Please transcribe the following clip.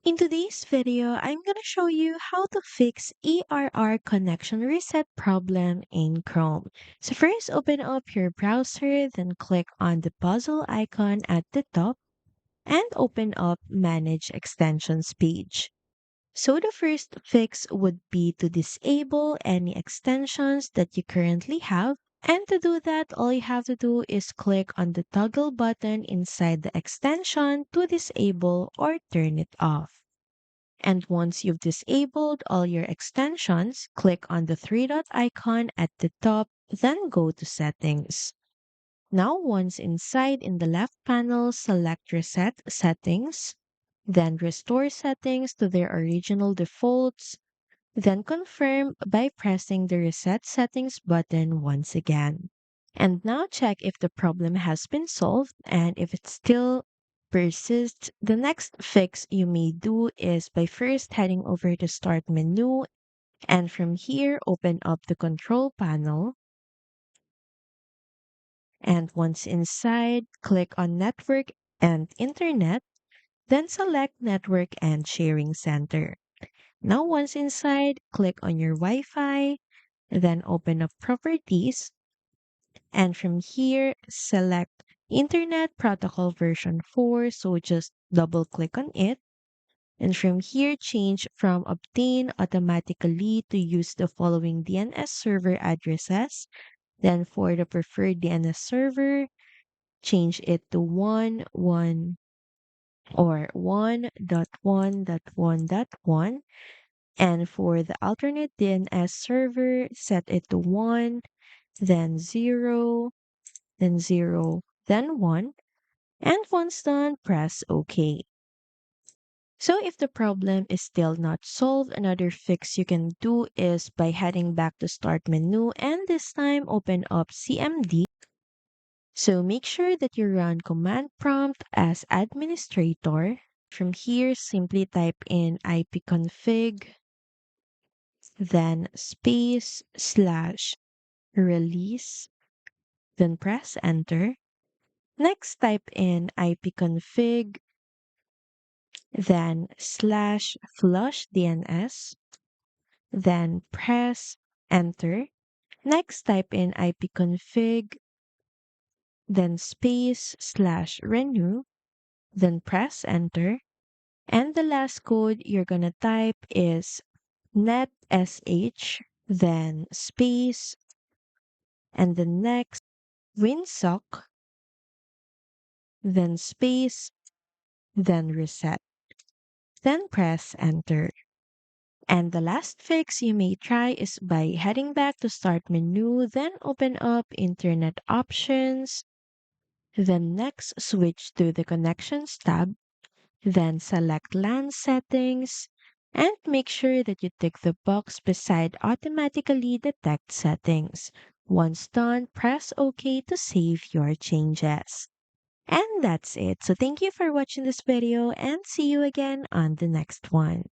In today's video, I'm going to show you how to fix ERR connection reset problem in Chrome. So first, open up your browser, then click on the puzzle icon at the top and open up Manage Extensions page. So the first fix would be to disable any extensions that you currently have. And to do that, all you have to do is click on the toggle button inside the extension to disable or turn it off. And once you've disabled all your extensions, click on the three dot icon at the top, then go to Settings. Now, once inside in the left panel, select Reset Settings, then Restore Settings to their original defaults, then confirm by pressing the Reset Settings button once again. And now check if the problem has been solved, and if it still persists, the next fix you may do is by first heading over to Start menu, and from here open up the control panel, and once inside, click on Network and Internet, then select Network and Sharing Center. Now once inside, click on your Wi-Fi, then open up Properties, and from here, select Internet Protocol version 4. So just double click on it. And from here, change from obtain automatically to use the following DNS server addresses. Then for the preferred DNS server, change it to 1 or 1.1.1.1. And for the alternate DNS server, set it to 1, then 0, then 0, then 1. And once done, press OK. So if the problem is still not solved, another fix you can do is by heading back to Start menu and this time open up CMD. So make sure that you run command prompt as administrator. From here, simply type in ipconfig, then space slash release, then press enter. Next, type in ipconfig, then slash flush DNS, then press enter. Next, type in ipconfig, then space slash renew, then press enter. And the last code you're gonna type is netsh, then space, and the next winsock, then space, then reset. Then press enter. And the last fix you may try is by heading back to Start menu, then open up Internet Options, then next switch to the Connections tab, then select LAN Settings, and make sure that you tick the box beside Automatically Detect Settings. Once done, press OK to save your changes. And that's it. So thank you for watching this video and see you again on the next one.